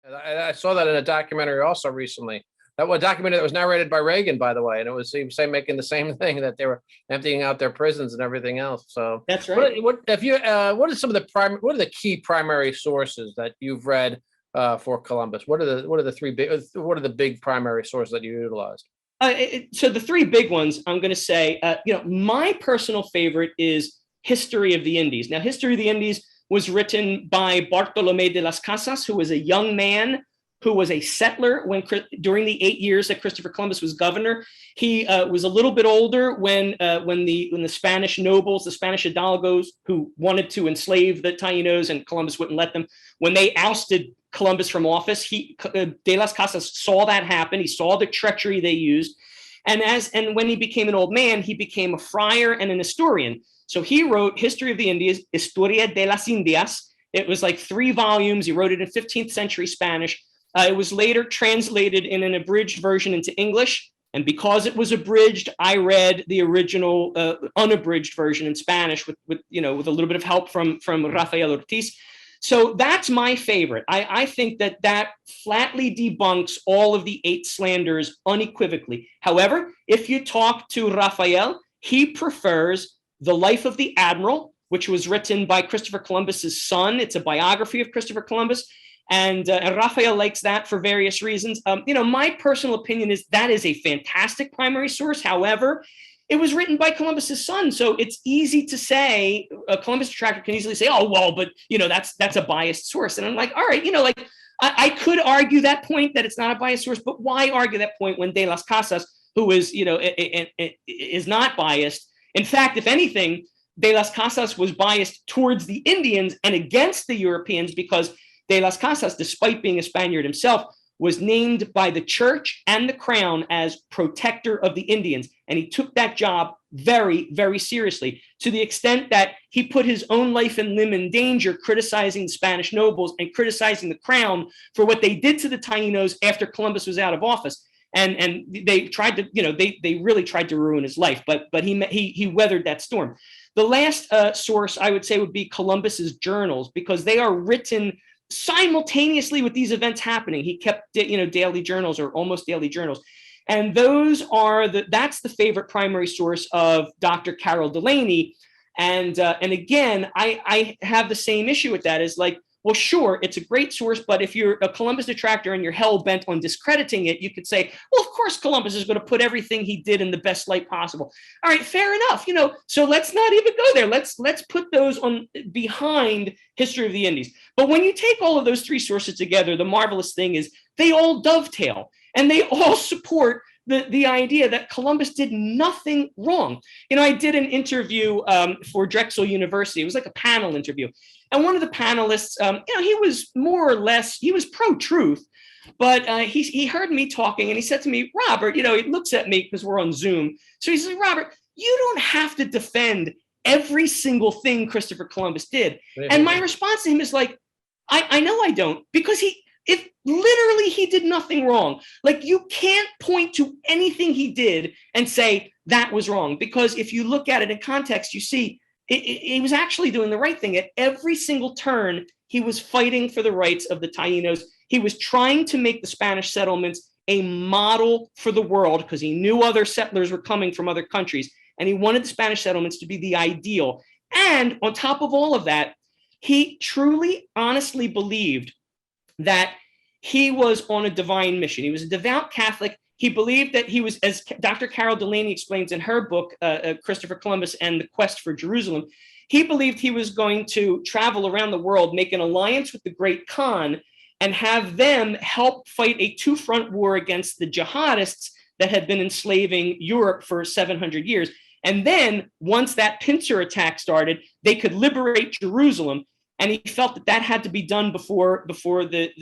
I saw that in a documentary also recently. That was a documentary that was narrated by Reagan, by the way, and it was he was saying making the same thing, that they were emptying out their prisons and everything else. So That's right. what if you what are some of the what are the key primary sources that you've read for Columbus? What are the big primary sources that you utilized? So the three big ones, I'm going to say, my personal favorite is History of the Indies. Now, History of the Indies was written by Bartolomé de las Casas, who was a young man who was a settler during the 8 years that Christopher Columbus was governor. He was a little bit older when the Spanish nobles, the Spanish hidalgos who wanted to enslave the Taínos and Columbus wouldn't let them, when they ousted Columbus from office, de las Casas saw that happen. He saw the treachery they used. And when he became an old man, he became a friar and an historian. So he wrote History of the Indies, Historia de las Indias. It was like 3 volumes. He wrote it in 15th century Spanish. It was later translated in an abridged version into English. And because it was abridged, I read the original unabridged version in Spanish with a little bit of help from Rafael Ortiz. So that's my favorite. I think that flatly debunks all of the 8 slanders unequivocally. However, if you talk to Rafael, he prefers The Life of the Admiral, which was written by Christopher Columbus's son. It's a biography of Christopher Columbus. And Rafael likes that for various reasons. My personal opinion is that is a fantastic primary source. However, it was written by Columbus's son, so it's easy to say, a Columbus detractor can easily say, oh, well, but, that's a biased source. And I'm like, all right, I could argue that point that it's not a biased source, but why argue that point when De las Casas, who is, is not biased? In fact, if anything, De las Casas was biased towards the Indians and against the Europeans, because De las Casas, despite being a Spaniard himself, was named by the church and the crown as protector of the Indians. And he took that job very, very seriously, to the extent that he put his own life and limb in danger, criticizing the Spanish nobles and criticizing the crown for what they did to the Taínos after Columbus was out of office. And they tried to, they really tried to ruin his life, but he weathered that storm. The last source I would say would be Columbus's journals, because they are written simultaneously with these events happening. He kept, daily journals or almost daily journals. And those are that's the favorite primary source of Dr. Carol Delaney. And again, I have the same issue with that. Is like, well, sure, it's a great source, but if you're a Columbus detractor and you're hell-bent on discrediting it, you could say, well, of course, Columbus is going to put everything he did in the best light possible. All right, fair enough. So let's not even go there. Let's put those on behind History of the Indies. But when you take all of those 3 sources together, the marvelous thing is they all dovetail and they all support the idea that Columbus did nothing wrong. I did an interview for Drexel University. It was like a panel interview. And one of the panelists, he was more or less, he was pro-truth, but he heard me talking and he said to me, Robert, he looks at me because we're on Zoom. So he says, Robert, you don't have to defend every single thing Christopher Columbus did. And my response to him is like, I know I don't, because if literally he did nothing wrong. Like, you can't point to anything he did and say that was wrong, because if you look at it in context, you see he was actually doing the right thing. At every single turn, he was fighting for the rights of the Taínos. He was trying to make the Spanish settlements a model for the world, because he knew other settlers were coming from other countries, and he wanted the Spanish settlements to be the ideal. And on top of all of that, he truly, honestly believed that he was on a divine mission. He was a devout Catholic. He believed that he was, as Dr. Carol Delaney explains in her book, Christopher Columbus and the Quest for Jerusalem, he believed he was going to travel around the world, make an alliance with the Great Khan, and have them help fight a 2-front war against the jihadists that had been enslaving Europe for 700 years. And then once that pincer attack started, they could liberate Jerusalem. And he felt that had to be done before the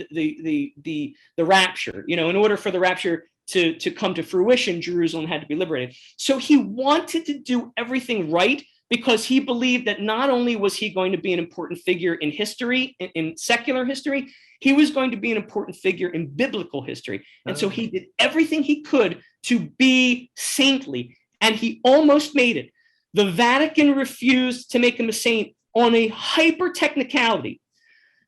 rapture. In order for the rapture to come to fruition, Jerusalem had to be liberated. So he wanted to do everything right, because he believed that not only was he going to be an important figure in history, in secular history, he was going to be an important figure in biblical history. And so he did everything he could to be saintly, and he almost made it. The Vatican refused to make him a saint on a hyper technicality.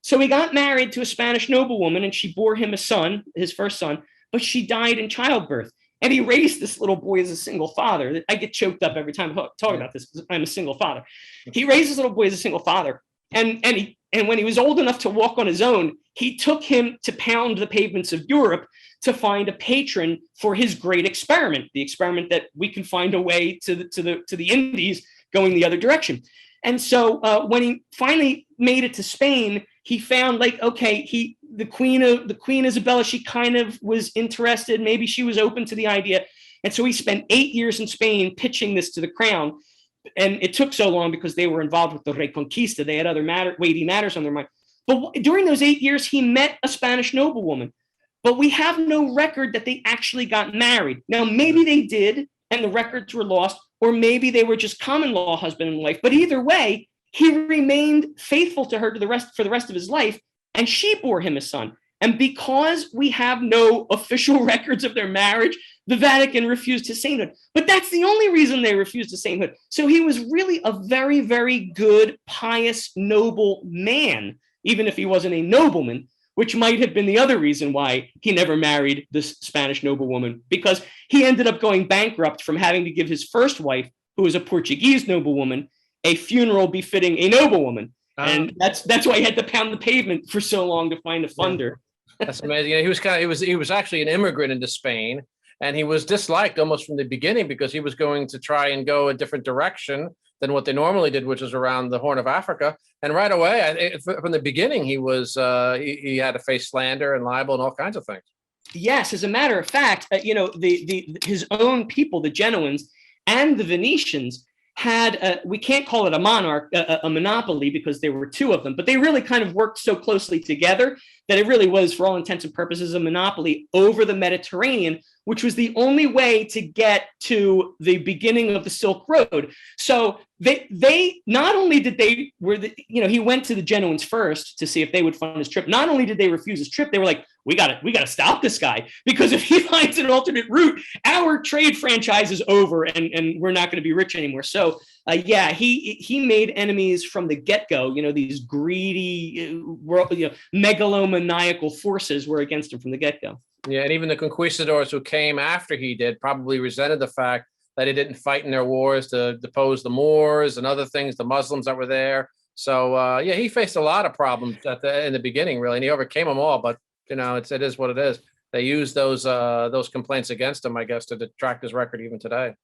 So he got married to a Spanish noblewoman, and she bore him a son, his first son, but she died in childbirth. And he raised this little boy as a single father. I get choked up every time I talk about this because I'm a single father. He raised this little boy as a single father. And when he was old enough to walk on his own, he took him to pound the pavements of Europe to find a patron for his great experiment, the experiment that we can find a way to the Indies going the other direction. And so when he finally made it to Spain, he found the Queen Isabella, she kind of was interested. Maybe she was open to the idea. And so he spent 8 years in Spain pitching this to the crown. And it took so long because they were involved with the Reconquista. They had other weighty matters on their mind. But during those 8 years, he met a Spanish noblewoman. But we have no record that they actually got married. Now, maybe they did, and the records were lost, or maybe they were just common law husband and wife. But either way, he remained faithful to her for the rest of his life, and she bore him a son. And because we have no official records of their marriage, the Vatican refused his sainthood. But that's the only reason they refused his sainthood. So he was really a very, very good, pious, noble man, even if he wasn't a nobleman, which might have been the other reason why he never married this Spanish noblewoman, because he ended up going bankrupt from having to give his first wife, who was a Portuguese noblewoman, a funeral befitting a noblewoman. And that's why he had to pound the pavement for so long to find a funder. That's amazing. He was actually an immigrant into Spain, and he was disliked almost from the beginning because he was going to try and go a different direction than what they normally did, which was around the Horn of Africa. And right away, from the beginning, he had to face slander and libel and all kinds of things. Yes, as a matter of fact, his own people, the Genoans and the Venetians, had we can't call it a monarch, a monopoly, because there were two of them, but they really kind of worked so closely together that it really was, for all intents and purposes, a monopoly over the Mediterranean, which was the only way to get to the beginning of the Silk Road. So they not only did he went to the Genoans first to see if they would fund his trip. Not only did they refuse his trip, they were like, we got to stop this guy, because if he finds an alternate route, our trade franchise is over and we're not going to be rich anymore. So he made enemies from the get-go. These greedy, megalomaniacal forces were against him from the get-go. Yeah, and even the conquistadors who came after he did probably resented the fact that he didn't fight in their wars to depose the Moors and other things, the Muslims that were there. So he faced a lot of problems in the beginning, really, and he overcame them all. But it is what it is. They used those complaints against him, I guess, to detract his record even today.